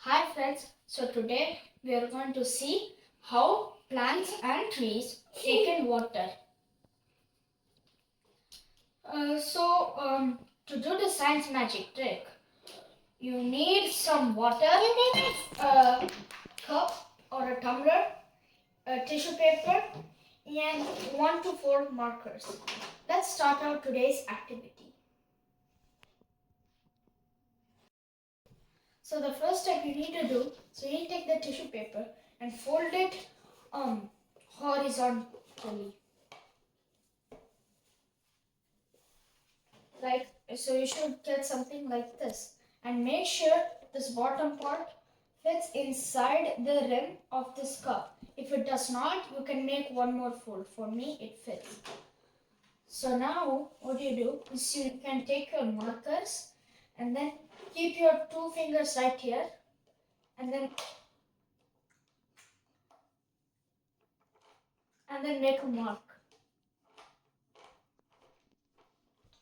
Hi friends, so today we are going to see how plants and trees take in water. To do the science magic trick, you need some water, a cup or a tumbler, a tissue paper, and 1 to 4 markers. Let's start out today's activity. So the first step you need to do, so you take the tissue paper and fold it horizontally. So you should get something like this. And make sure this bottom part fits inside the rim of this cup. If it does not, you can make one more fold. For me, it fits. So now what you do is you can take your markers and then keep your 2 fingers right here and then make a mark.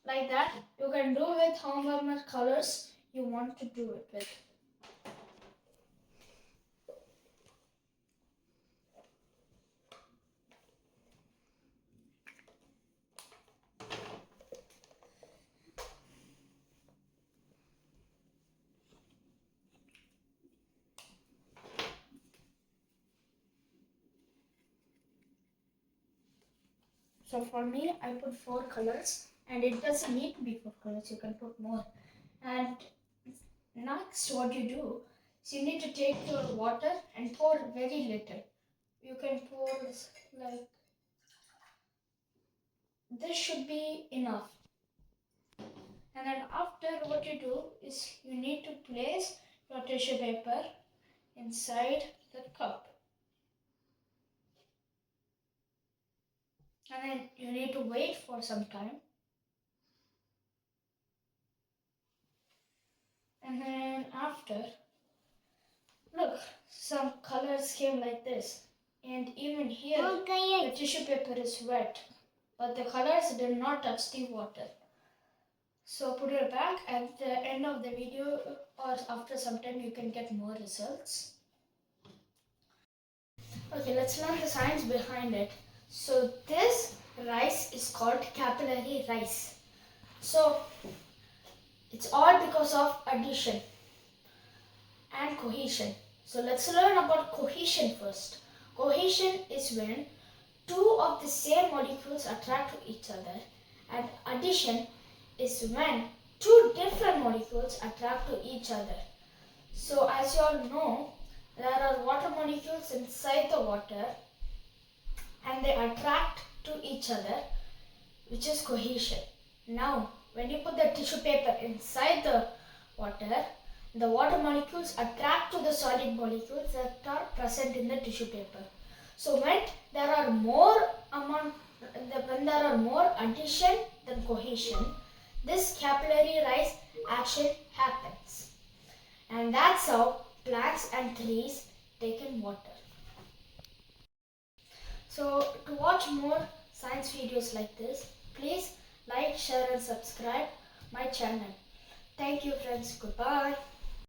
Like that, you can do with however much colors you want to do it with. So for me, I put 4 colors, and it doesn't need to be 4 colors, you can put more. And next what you do is you need to take your water and pour very little. You can pour like this should be enough. And then after what you do is you need to place your tissue paper inside the cup. And then you need to wait for some time. And then after, look, some colors came like this. And even here, the tissue paper is wet. But the colors did not touch the water. So put it back. At the end of the video or after some time, you can get more results. Okay, let's learn the science behind it. So this rice is called capillary rise. So it's all because of addition and cohesion. So let's learn about cohesion first. Cohesion is when 2 of the same molecules attract to each other, and addition is when 2 different molecules attract to each other. So as you all know, there are water molecules inside the water and they attract to each other, which is cohesion. Now, when you put the tissue paper inside the water molecules attract to the solid molecules that are present in the tissue paper. So when there are more addition than cohesion, this capillary rise action happens. And that's how plants and trees take in water. So to watch more science videos like this, please like, share and subscribe my channel. Thank you friends. Goodbye.